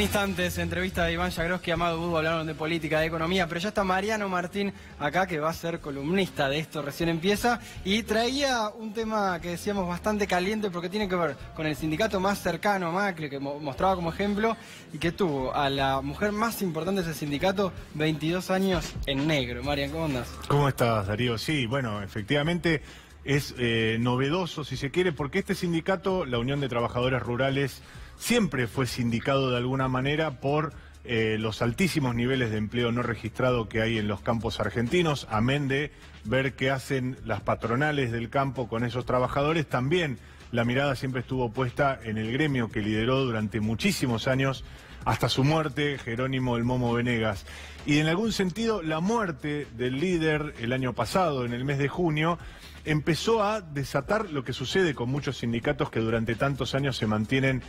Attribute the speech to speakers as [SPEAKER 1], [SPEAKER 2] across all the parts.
[SPEAKER 1] instantes, entrevista de Iván Jagroski y Amado Budó, hablaron de política, de economía, pero ya está Mariano Martín acá, que va a ser columnista de esto, recién empieza, y traía un tema que decíamos bastante caliente porque tiene que ver con el sindicato más cercano a Macri, que mostraba como ejemplo, y que tuvo a la mujer más importante de ese sindicato 22 años en negro. Marian, ¿cómo andas?
[SPEAKER 2] ¿Cómo estás, Darío? Sí, bueno, efectivamente es novedoso, si se quiere, porque este sindicato, la Unión de Trabajadores Rurales, siempre fue sindicado de alguna manera por los altísimos niveles de empleo no registrado que hay en los campos argentinos, amén de ver qué hacen las patronales del campo con esos trabajadores. También la mirada siempre estuvo puesta en el gremio que lideró durante muchísimos años, hasta su muerte, Jerónimo El Momo Venegas. Y en algún sentido, la muerte del líder el año pasado, en el mes de junio, empezó a desatar lo que sucede con muchos sindicatos que durante tantos años se mantienen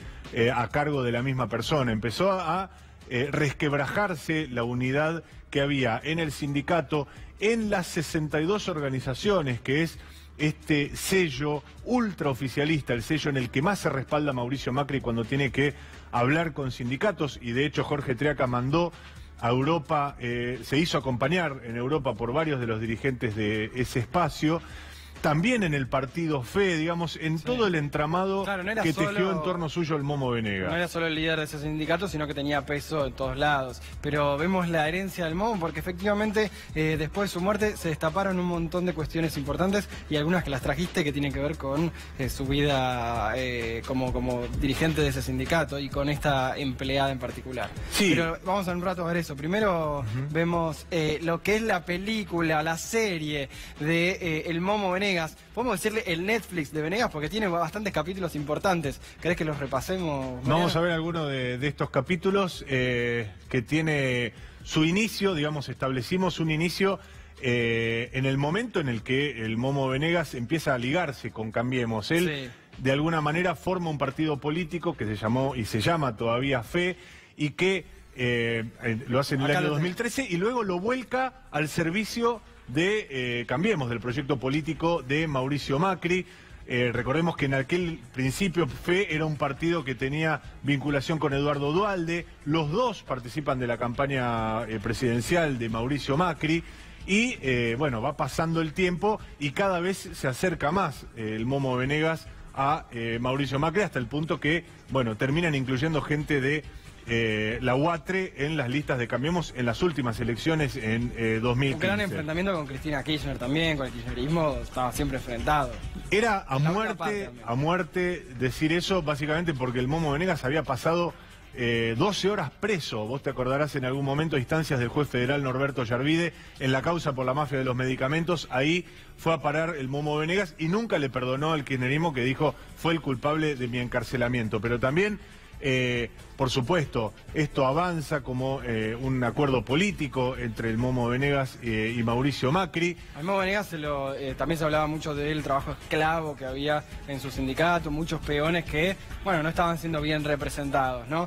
[SPEAKER 2] a cargo de la misma persona. Empezó a resquebrajarse la unidad que había en el sindicato, en las 62 organizaciones, que es este sello ultraoficialista, el sello en el que más se respalda Mauricio Macri cuando tiene que hablar con sindicatos, y de hecho Jorge Triaca mandó a Europa, se hizo acompañar en Europa por varios de los dirigentes de ese espacio. También en el partido FE, digamos, en todo el entramado que tejió en torno suyo el Momo Venegas.
[SPEAKER 1] No era solo el líder de ese sindicato, sino que tenía peso en todos lados. Pero vemos la herencia del Momo porque efectivamente después de su muerte se destaparon un montón de cuestiones importantes y algunas que las trajiste que tienen que ver con su vida como dirigente de ese sindicato y con esta empleada en particular.
[SPEAKER 2] Sí.
[SPEAKER 1] Pero vamos en un rato a ver eso. Primero vemos lo que es la película, la serie de el Momo Venegas. Podemos decirle el Netflix de Venegas porque tiene bastantes capítulos importantes. ¿Querés que los repasemos, Mariano?
[SPEAKER 2] Vamos a ver algunos de estos capítulos que tiene su inicio, digamos, establecimos un inicio en el momento en el que el Momo Venegas empieza a ligarse con Cambiemos. Él, de alguna manera, forma un partido político que se llamó y se llama todavía FE y que lo hace en el año 2013 y luego lo vuelca al servicio de Cambiemos, del proyecto político de Mauricio Macri. Recordemos que en aquel principio FE era un partido que tenía vinculación con Eduardo Duhalde, los dos participan de la campaña presidencial de Mauricio Macri y bueno, va pasando el tiempo y cada vez se acerca más el Momo Venegas a Mauricio Macri hasta el punto que, bueno, terminan incluyendo gente de la UATRE en las listas de Cambiemos en las últimas elecciones en 2015. Un
[SPEAKER 1] gran enfrentamiento con Cristina Kirchner también, con el kirchnerismo estaba siempre enfrentado.
[SPEAKER 2] Era a muerte decir eso, básicamente porque el Momo Venegas había pasado 12 horas preso. Vos te acordarás en algún momento a instancias del juez federal Norberto Yarvide en la causa por la mafia de los medicamentos. Ahí fue a parar el Momo Venegas y nunca le perdonó al kirchnerismo que dijo fue el culpable de mi encarcelamiento. Pero también por supuesto, esto avanza como un acuerdo político entre el Momo Venegas y Mauricio Macri.
[SPEAKER 1] Al Momo Venegas también se hablaba mucho del trabajo esclavo que había en su sindicato, muchos peones que, bueno, no estaban siendo bien representados, ¿no?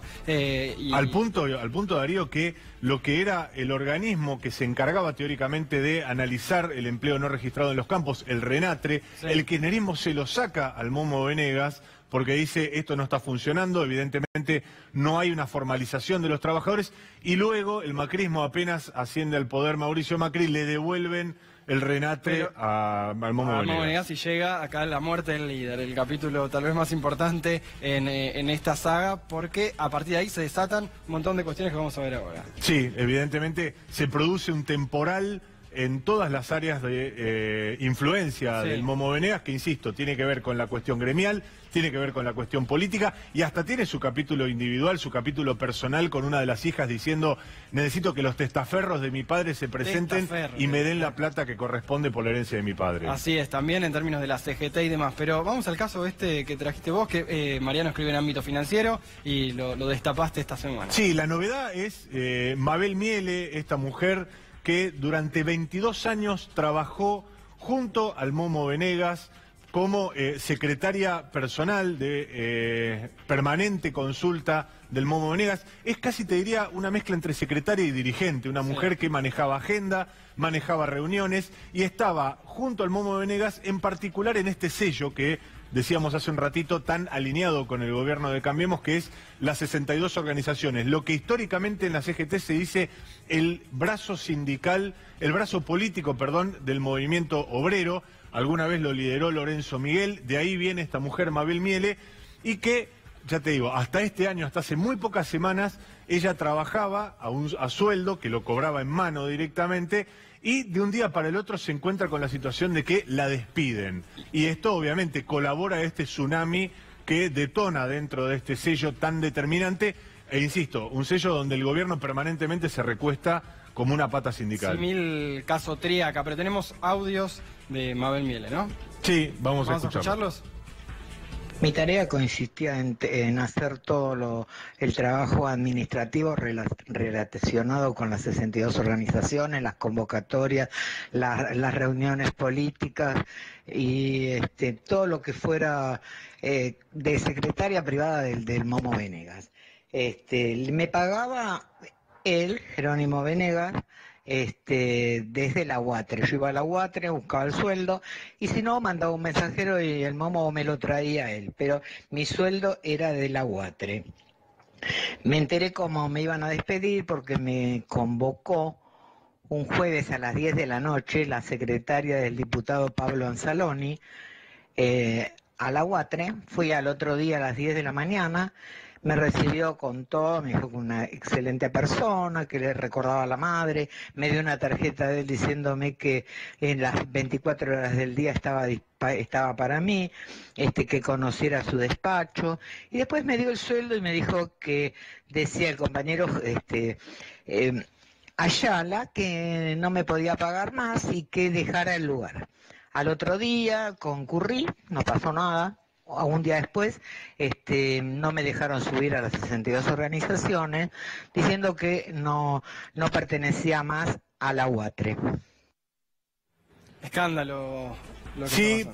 [SPEAKER 2] Al punto, Darío, que lo que era el organismo que se encargaba teóricamente de analizar el empleo no registrado en los campos, el RENATRE, el kirchnerismo se lo saca al Momo Venegas porque dice esto no está funcionando, evidentemente no hay una formalización de los trabajadores, y luego el macrismo, apenas asciende al poder Mauricio Macri, le devuelven el RENATRE al Momo Venegas.
[SPEAKER 1] Y llega acá la muerte del líder, el capítulo tal vez más importante en esta saga, porque a partir de ahí se desatan un montón de cuestiones que vamos a ver ahora.
[SPEAKER 2] Sí, evidentemente se produce un temporal en todas las áreas de influencia del Momo Venegas, que insisto, tiene que ver con la cuestión gremial, tiene que ver con la cuestión política y hasta tiene su capítulo individual, su capítulo personal con una de las hijas diciendo necesito que los testaferros de mi padre se presenten y me den la plata que corresponde por la herencia de mi padre.
[SPEAKER 1] Así es, también en términos de la CGT y demás, pero vamos al caso que trajiste vos, que Mariano escribe en ámbito financiero y lo destapaste esta semana.
[SPEAKER 2] Sí, la novedad es Mabel Miele, esta mujer que durante 22 años trabajó junto al Momo Venegas como secretaria personal de permanente consulta del Momo Venegas. Es casi, te diría, una mezcla entre secretaria y dirigente, una mujer que manejaba agenda, manejaba reuniones y estaba junto al Momo Venegas, en particular en este sello que decíamos hace un ratito, tan alineado con el gobierno de Cambiemos, que es las 62 organizaciones. Lo que históricamente en la CGT se dice el brazo sindical, el brazo político, perdón, del movimiento obrero. Alguna vez lo lideró Lorenzo Miguel, de ahí viene esta mujer, Mabel Miele, y que, ya te digo, hasta este año, hasta hace muy pocas semanas, ella trabajaba a sueldo, que lo cobraba en mano directamente, y de un día para el otro se encuentra con la situación de que la despiden. Y esto obviamente colabora a este tsunami que detona dentro de este sello tan determinante, e insisto, un sello donde el gobierno permanentemente se recuesta como una pata sindical.
[SPEAKER 1] Simil caso Triaca, pero tenemos audios de Mabel Miele, ¿no?
[SPEAKER 2] Sí, vamos a
[SPEAKER 1] escucharlos.
[SPEAKER 3] Mi tarea consistía en hacer todo el trabajo administrativo relacionado con las 62 organizaciones, las convocatorias, las reuniones políticas y todo lo que fuera de secretaria privada del Momo Venegas. Me pagaba él, Jerónimo Venegas, desde la UATRE. Yo iba a la UATRE, buscaba el sueldo, y si no, mandaba un mensajero y el Momo me lo traía él, pero mi sueldo era de la UATRE. Me enteré cómo me iban a despedir porque me convocó un jueves a las 10 de la noche la secretaria del diputado Pablo Anzaloni a la UATRE. Fui al otro día a las 10 de la mañana. Me recibió con todo, me dijo que una excelente persona, que le recordaba a la madre, me dio una tarjeta de él diciéndome que en las 24 horas del día estaba para mí, que conociera su despacho, y después me dio el sueldo y me dijo que decía el compañero Ayala que no me podía pagar más y que dejara el lugar. Al otro día concurrí, no pasó nada. Un día después no me dejaron subir a las 62 organizaciones diciendo que no pertenecía más a la UATRE.
[SPEAKER 1] Escándalo.
[SPEAKER 2] Sí,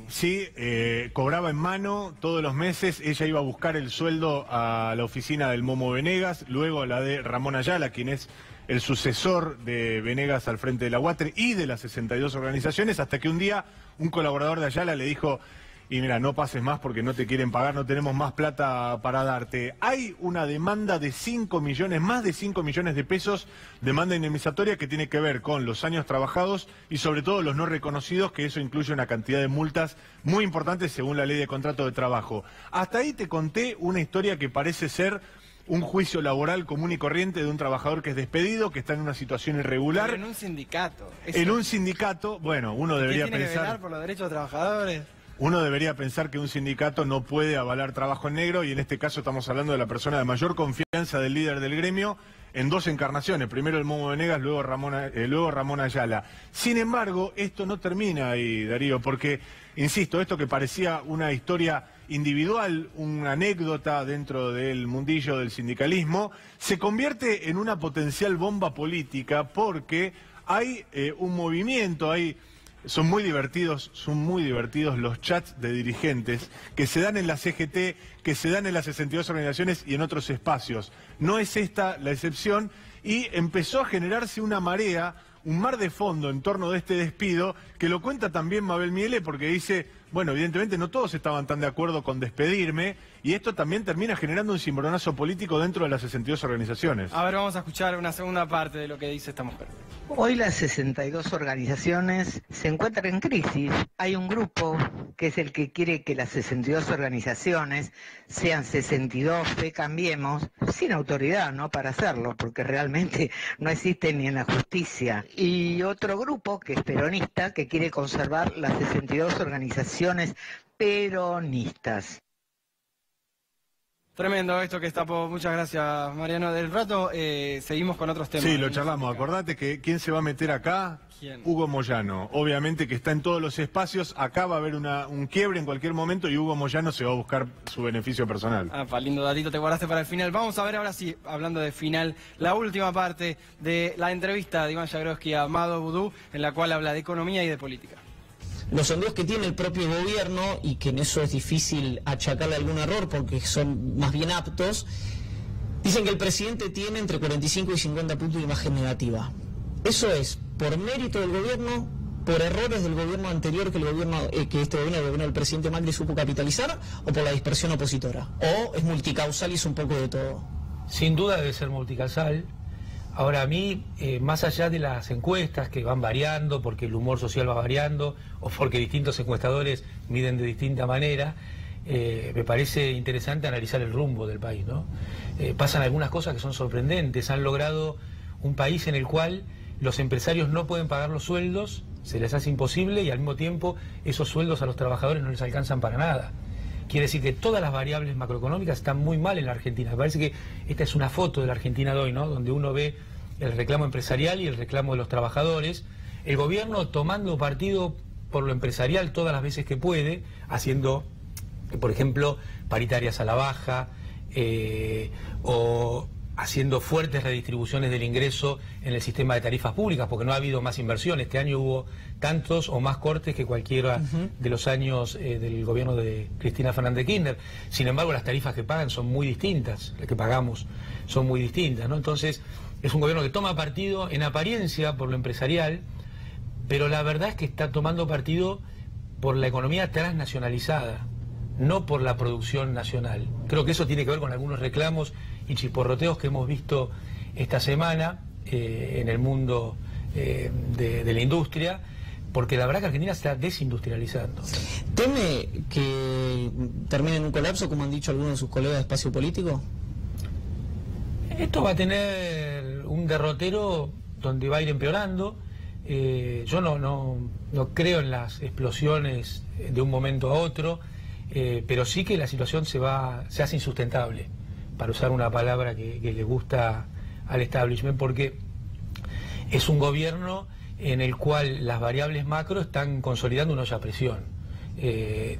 [SPEAKER 2] cobraba en mano todos los meses. Ella iba a buscar el sueldo a la oficina del Momo Venegas, luego a la de Ramón Ayala, quien es el sucesor de Venegas al frente de la UATRE y de las 62 organizaciones, hasta que un día un colaborador de Ayala le dijo: y mira, no pases más porque no te quieren pagar, no tenemos más plata para darte. Hay una demanda de 5 millones, más de 5 millones de pesos, demanda indemnizatoria que tiene que ver con los años trabajados y sobre todo los no reconocidos, que eso incluye una cantidad de multas muy importantes según la ley de contrato de trabajo. Hasta ahí te conté una historia que parece ser un juicio laboral común y corriente de un trabajador que es despedido, que está en una situación irregular.
[SPEAKER 1] Pero en un sindicato.
[SPEAKER 2] En un sindicato, bueno, uno debería
[SPEAKER 1] pensar... ¿Tiene que velar por los derechos de trabajadores?
[SPEAKER 2] Uno debería pensar que un sindicato no puede avalar trabajo en negro, y en este caso estamos hablando de la persona de mayor confianza del líder del gremio en dos encarnaciones, primero el Momo Venegas, luego Ramón Ayala. Sin embargo, esto no termina ahí, Darío, porque, insisto, esto que parecía una historia individual, una anécdota dentro del mundillo del sindicalismo, se convierte en una potencial bomba política porque hay un movimiento, son muy divertidos los chats de dirigentes que se dan en la CGT, que se dan en las 62 organizaciones y en otros espacios. No es esta la excepción, y empezó a generarse una marea, un mar de fondo en torno de este despido, que lo cuenta también Mabel Miele, porque dice, bueno, evidentemente no todos estaban tan de acuerdo con despedirme, y esto también termina generando un cimbronazo político dentro de las 62 organizaciones.
[SPEAKER 1] A ver, vamos a escuchar una segunda parte de lo que dice esta mujer.
[SPEAKER 3] Hoy las 62 organizaciones se encuentran en crisis. Hay un grupo que es el que quiere que las 62 organizaciones sean 62 Fe Cambiemos, sin autoridad, ¿no?, para hacerlo, porque realmente no existe ni en la justicia. Y otro grupo, que es peronista, que quiere conservar las 62 organizaciones peronistas.
[SPEAKER 1] Tremendo esto que está por... Muchas gracias, Mariano. Del rato seguimos con otros temas.
[SPEAKER 2] Sí, lo charlamos. Acordate que ¿quién se va a meter acá?
[SPEAKER 1] ¿Quién?
[SPEAKER 2] Hugo Moyano. Obviamente que está en todos los espacios. Acá va a haber un quiebre en cualquier momento y Hugo Moyano se va a buscar su beneficio personal.
[SPEAKER 1] Lindo datito te guardaste para el final. Vamos a ver ahora sí, hablando de final, la última parte de la entrevista de Iván Jagroski a Amado Boudou, en la cual habla de economía y de política.
[SPEAKER 4] Los sondeos que tiene el propio gobierno, y que en eso es difícil achacarle algún error porque son más bien aptos, dicen que el presidente tiene entre 45 y 50 puntos de imagen negativa. ¿Eso es por mérito del gobierno por errores del gobierno anterior que este gobierno, el gobierno del presidente Macri, supo capitalizar, o por la dispersión opositora? ¿O es multicausal y es un poco de todo?
[SPEAKER 5] Sin duda debe ser multicausal. Ahora, a mí, más allá de las encuestas que van variando, porque el humor social va variando, o porque distintos encuestadores miden de distinta manera, me parece interesante analizar el rumbo del país, ¿no? Pasan algunas cosas que son sorprendentes. Han logrado un país en el cual los empresarios no pueden pagar los sueldos, se les hace imposible, y al mismo tiempo esos sueldos a los trabajadores no les alcanzan para nada. Quiere decir que todas las variables macroeconómicas están muy mal en la Argentina. Me parece que esta es una foto de la Argentina de hoy, ¿no? Donde uno ve el reclamo empresarial y el reclamo de los trabajadores, el gobierno tomando partido por lo empresarial todas las veces que puede, haciendo, por ejemplo, paritarias a la baja, o haciendo fuertes redistribuciones del ingreso en el sistema de tarifas públicas, porque no ha habido más inversión. Este año hubo tantos o más cortes que cualquiera de los años del gobierno de Cristina Fernández de Kirchner. Sin embargo, las tarifas que pagan son muy distintas, las que pagamos son muy distintas, ¿no? Entonces, es un gobierno que toma partido en apariencia por lo empresarial, pero la verdad es que está tomando partido por la economía transnacionalizada, no por la producción nacional. Creo que eso tiene que ver con algunos reclamos y chisporroteos que hemos visto esta semana en el mundo de la industria, porque la verdad que Argentina se está desindustrializando.
[SPEAKER 4] ¿Teme que termine en un colapso, como han dicho algunos de sus colegas de Espacio Político?
[SPEAKER 5] Esto va a tener un derrotero donde va a ir empeorando. Yo no creo en las explosiones de un momento a otro, pero sí que la situación se hace insustentable, para usar una palabra que le gusta al establishment, porque es un gobierno en el cual las variables macro están consolidando una olla a presión. El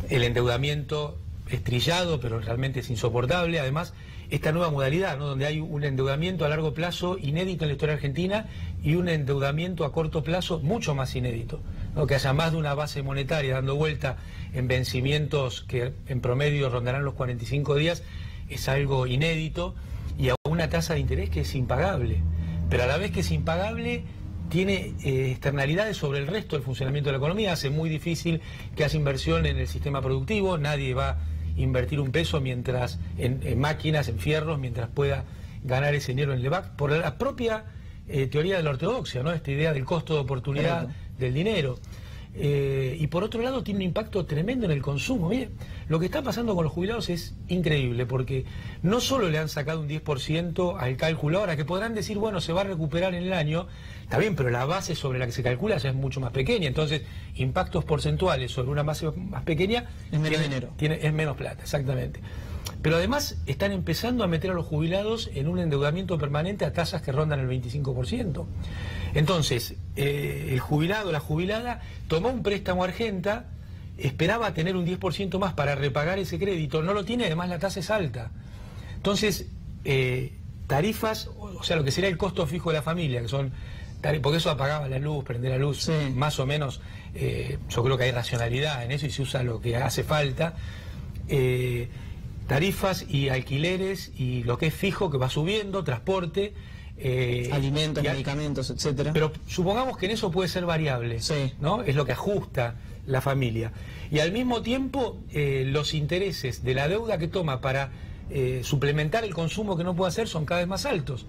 [SPEAKER 5] endeudamiento es trillado, pero realmente es insoportable. Además, esta nueva modalidad, ¿no?, donde hay un endeudamiento a largo plazo inédito en la historia argentina y un endeudamiento a corto plazo mucho más inédito, ¿no? Que haya más de una base monetaria dando vuelta en vencimientos que en promedio rondarán los 45 días, es algo inédito, y a una tasa de interés que es impagable. Pero a la vez que es impagable, tiene externalidades sobre el resto del funcionamiento de la economía. Hace muy difícil que haya inversión en el sistema productivo. Nadie va a invertir un peso mientras en máquinas, en fierros, mientras pueda ganar ese dinero en LEVAC, por la propia teoría de la ortodoxia, ¿no? Esta idea del costo de oportunidad del dinero. Y por otro lado tiene un impacto tremendo en el consumo. Mire, lo que está pasando con los jubilados es increíble, porque no solo le han sacado un 10% al cálculo ahora, que podrán decir, bueno, se va a recuperar en el año, está bien, pero la base sobre la que se calcula ya es mucho más pequeña. Entonces, impactos porcentuales sobre una base más pequeña
[SPEAKER 4] es menos dinero.
[SPEAKER 5] Es menos plata, exactamente. Pero además están empezando a meter a los jubilados en un endeudamiento permanente a tasas que rondan el 25%. Entonces, el jubilado, la jubilada, tomó un préstamo a Argenta, esperaba tener un 10% más para repagar ese crédito, no lo tiene, además la tasa es alta. Entonces, tarifas, o sea, lo que sería el costo fijo de la familia, que son, porque eso apagaba la luz, prender la luz, sí, más o menos, yo creo que hay racionalidad en eso y se usa lo que hace falta. Tarifas y alquileres y lo que es fijo, que va subiendo, transporte,
[SPEAKER 4] alimentos, medicamentos, etcétera.
[SPEAKER 5] Pero supongamos que en eso puede ser variable,
[SPEAKER 4] sí,
[SPEAKER 5] ¿no? Es lo que ajusta la familia. Y al mismo tiempo, los intereses de la deuda que toma para suplementar el consumo que no puede hacer son cada vez más altos.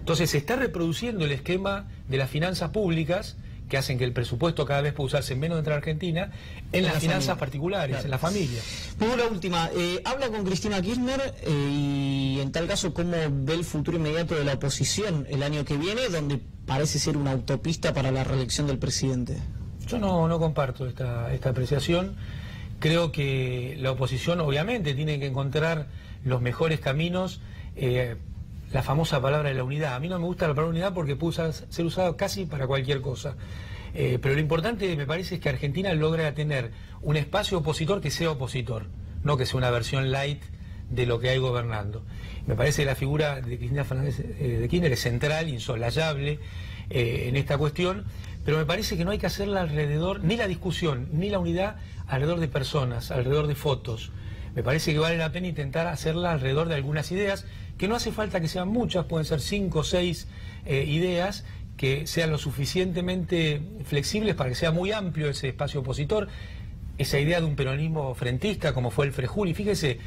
[SPEAKER 5] Entonces se está reproduciendo el esquema de las finanzas públicas, que hacen que el presupuesto cada vez pueda usarse menos dentro de Argentina, en las finanzas particulares, claro, en la familia.
[SPEAKER 4] Luego la última, habla con Cristina Kirchner y en tal caso, ¿cómo ve el futuro inmediato de la oposición el año que viene, donde parece ser una autopista para la reelección del presidente?
[SPEAKER 5] Yo no comparto esta apreciación. Creo que la oposición obviamente tiene que encontrar los mejores caminos. La famosa palabra de la unidad. A mí no me gusta la palabra unidad porque puede ser usada casi para cualquier cosa. Pero lo importante, me parece, es que Argentina logra tener un espacio opositor que sea opositor, no que sea una versión light de lo que hay gobernando. Me parece que la figura de Cristina Fernández de Kirchner es central, insolayable en esta cuestión, pero me parece que no hay que hacerla alrededor, ni la discusión, ni la unidad, alrededor de personas, alrededor de fotos. Me parece que vale la pena intentar hacerla alrededor de algunas ideas, que no hace falta que sean muchas, pueden ser 5 o 6 ideas que sean lo suficientemente flexibles para que sea muy amplio ese espacio opositor. Esa idea de un peronismo frentista como fue el Frejuli. Fíjese,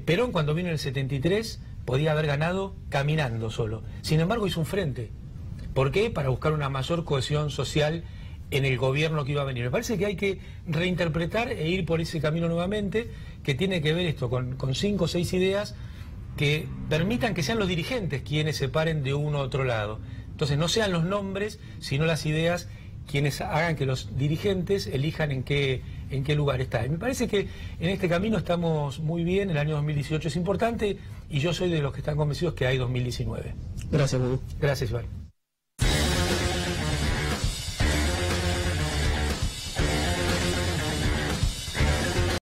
[SPEAKER 5] Perón cuando vino en el 73 podía haber ganado caminando solo. Sin embargo hizo un frente. ¿Por qué? Para buscar una mayor cohesión social en el gobierno que iba a venir. Me parece que hay que reinterpretar e ir por ese camino nuevamente, que tiene que ver esto con 5 o 6 ideas que permitan que sean los dirigentes quienes se paren de uno u otro lado. Entonces no sean los nombres, sino las ideas quienes hagan que los dirigentes elijan en qué lugar está. Y me parece que en este camino estamos muy bien. El año 2018 es importante y yo soy de los que están convencidos que hay 2019.
[SPEAKER 4] Gracias, Hugo.
[SPEAKER 5] Gracias, Iván.